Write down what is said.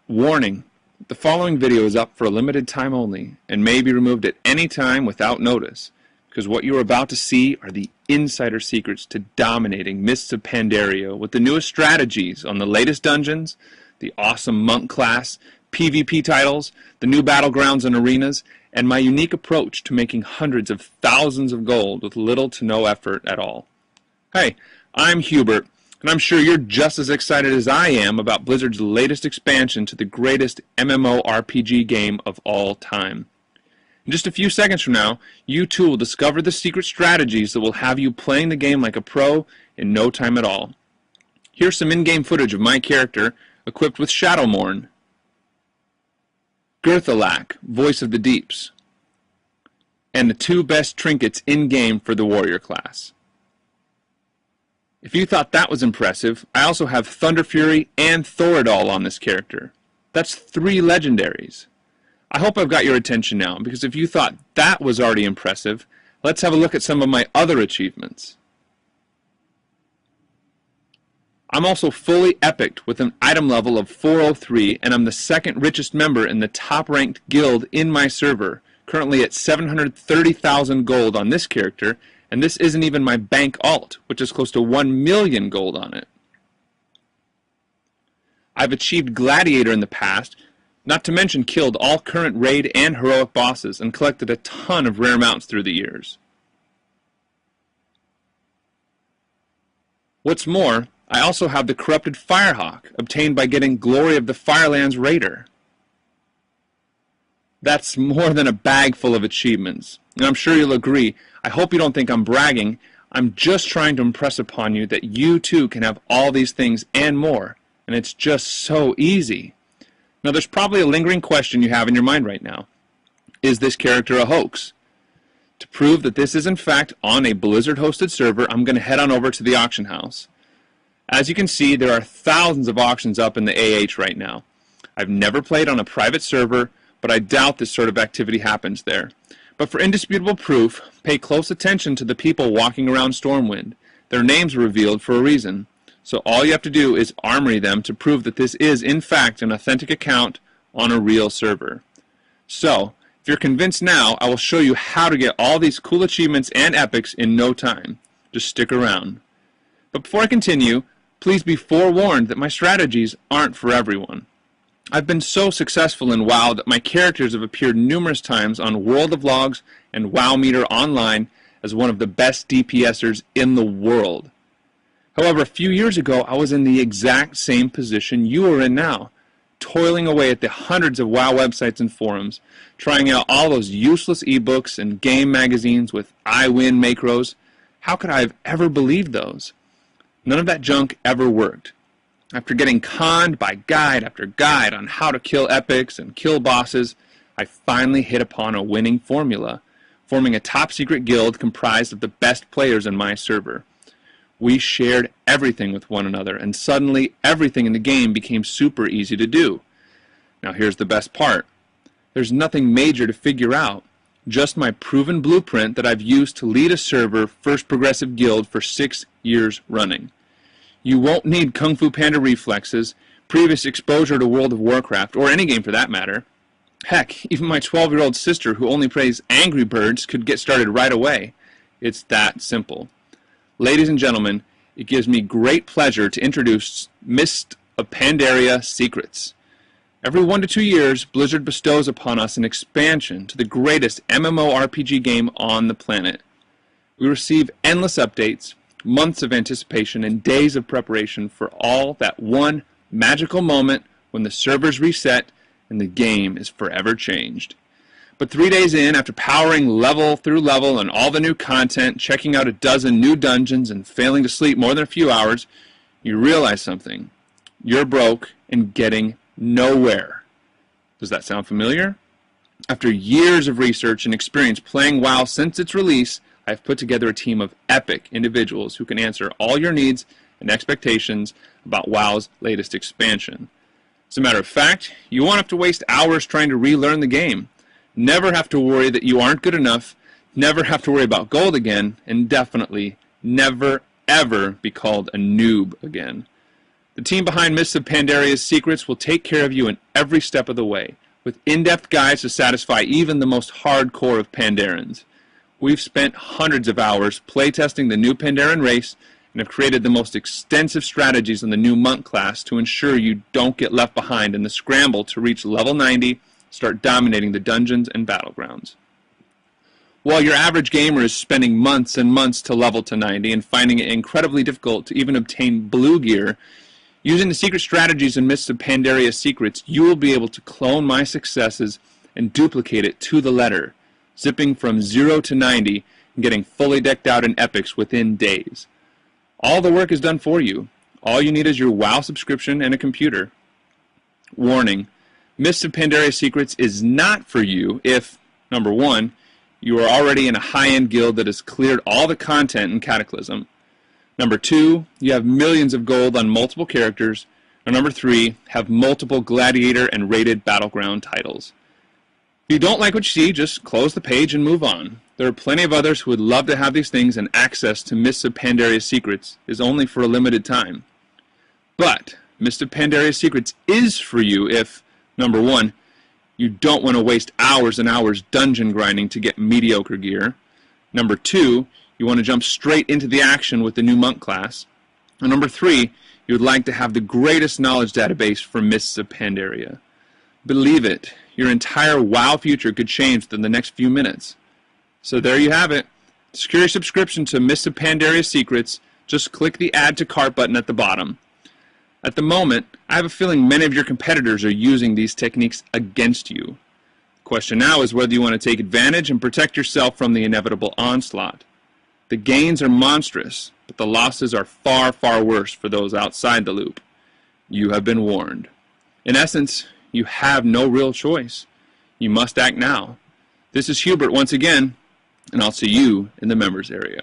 Warning: the following video is up for a limited time only and may be removed at any time without notice, because what you are about to see are the insider secrets to dominating Mists of Pandaria with the newest strategies on the latest dungeons, the awesome monk class, PvP titles, the new battlegrounds and arenas, and my unique approach to making hundreds of thousands of gold with little to no effort at all. Hey, I'm Hubert, and I'm sure you're just as excited as I am about Blizzard's latest expansion to the greatest MMORPG game of all time. In just a few seconds from now, you too will discover the secret strategies that will have you playing the game like a pro in no time at all. Here's some in-game footage of my character equipped with Shadowmourne, Girthalak, Voice of the Deeps, and the two best trinkets in-game for the warrior class. If you thought that was impressive, I also have Thunder Fury and Thoradol on this character. That's 3 legendaries. I hope I've got your attention now, because if you thought that was already impressive, let's have a look at some of my other achievements. I'm also fully epicked with an item level of 403, and I'm the second richest member in the top-ranked guild in my server, currently at 730,000 gold on this character, and this isn't even my bank alt, which is close to 1 million gold on it. I've achieved Gladiator in the past, not to mention killed all current raid and heroic bosses, and collected a ton of rare mounts through the years. What's more, I also have the Corrupted Firehawk, obtained by getting Glory of the Firelands Raider. That's more than a bag full of achievements, and I'm sure you'll agree. I hope you don't think I'm bragging. I'm just trying to impress upon you that you too can have all these things and more, and it's just so easy. Now there's probably a lingering question you have in your mind right now. Is this character a hoax? To prove that this is in fact on a Blizzard-hosted server, I'm going to head on over to the auction house. As you can see, there are thousands of auctions up in the AH right now. I've never played on a private server, but I doubt this sort of activity happens there. But for indisputable proof, pay close attention to the people walking around Stormwind. Their names are revealed for a reason. So all you have to do is armory them to prove that this is in fact an authentic account on a real server. So, if you're convinced now, I will show you how to get all these cool achievements and epics in no time. Just stick around. But before I continue, please be forewarned that my strategies aren't for everyone. I've been so successful in WoW that my characters have appeared numerous times on World of Logs and WoW Meter Online as one of the best DPSers in the world. However, a few years ago, I was in the exact same position you are in now, toiling away at the hundreds of WoW websites and forums, trying out all those useless ebooks and game magazines with I win macros. How could I have ever believed those? None of that junk ever worked. After getting conned by guide after guide on how to kill epics and kill bosses, I finally hit upon a winning formula, forming a top-secret guild comprised of the best players in my server. We shared everything with one another, and suddenly everything in the game became super easy to do. Now here's the best part. There's nothing major to figure out, just my proven blueprint that I've used to lead a server first progressive guild for 6 years running. You won't need Kung Fu Panda reflexes, previous exposure to World of Warcraft, or any game for that matter. Heck, even my 12-year-old sister who only plays Angry Birds could get started right away. It's that simple. Ladies and gentlemen, it gives me great pleasure to introduce Mists of Pandaria Secrets. Every 1 to 2 years, Blizzard bestows upon us an expansion to the greatest MMORPG game on the planet. We receive endless updates, months of anticipation, and days of preparation for all that one magical moment when the servers reset and the game is forever changed. But 3 days in, after powering level through level and all the new content, checking out a dozen new dungeons, and failing to sleep more than a few hours, you realize something. You're broke and getting nowhere. Does that sound familiar? After years of research and experience playing WoW since its release, I've put together a team of epic individuals who can answer all your needs and expectations about WoW's latest expansion. As a matter of fact, you won't have to waste hours trying to relearn the game. Never have to worry that you aren't good enough, never have to worry about gold again, and definitely never, ever be called a noob again. The team behind Mists of Pandaria's Secrets will take care of you in every step of the way, with in-depth guides to satisfy even the most hardcore of Pandarans. We've spent hundreds of hours playtesting the new Pandaran race and have created the most extensive strategies in the new monk class to ensure you don't get left behind in the scramble to reach level 90, start dominating the dungeons and battlegrounds. While your average gamer is spending months and months to level to 90 and finding it incredibly difficult to even obtain blue gear, using the secret strategies in Mists of Pandaria Secrets, you will be able to clone my successes and duplicate it to the letter, zipping from 0 to 90 and getting fully decked out in epics within days. All the work is done for you. All you need is your WoW subscription and a computer. Warning, Mists of Pandaria Secrets is not for you if, number 1, you are already in a high-end guild that has cleared all the content in Cataclysm. Number 2, you have millions of gold on multiple characters. Or number 3, have multiple gladiator and rated battleground titles. If you don't like what you see, just close the page and move on. There are plenty of others who would love to have these things, and access to Mists of Pandaria Secrets is only for a limited time. But Mists of Pandaria Secrets is for you if, number 1, you don't want to waste hours and hours dungeon grinding to get mediocre gear. Number 2, you want to jump straight into the action with the new monk class. And number 3, you would like to have the greatest knowledge database for Mists of Pandaria. Believe it, your entire WoW future could change within the next few minutes. So there you have it. To secure your subscription to Mists of Pandaria Secrets, just click the Add to Cart button at the bottom. At the moment, I have a feeling many of your competitors are using these techniques against you. The question now is whether you want to take advantage and protect yourself from the inevitable onslaught. The gains are monstrous, but the losses are far, far worse for those outside the loop. You have been warned. In essence, you have no real choice. You must act now. This is Hubert once again, and I'll see you in the members area.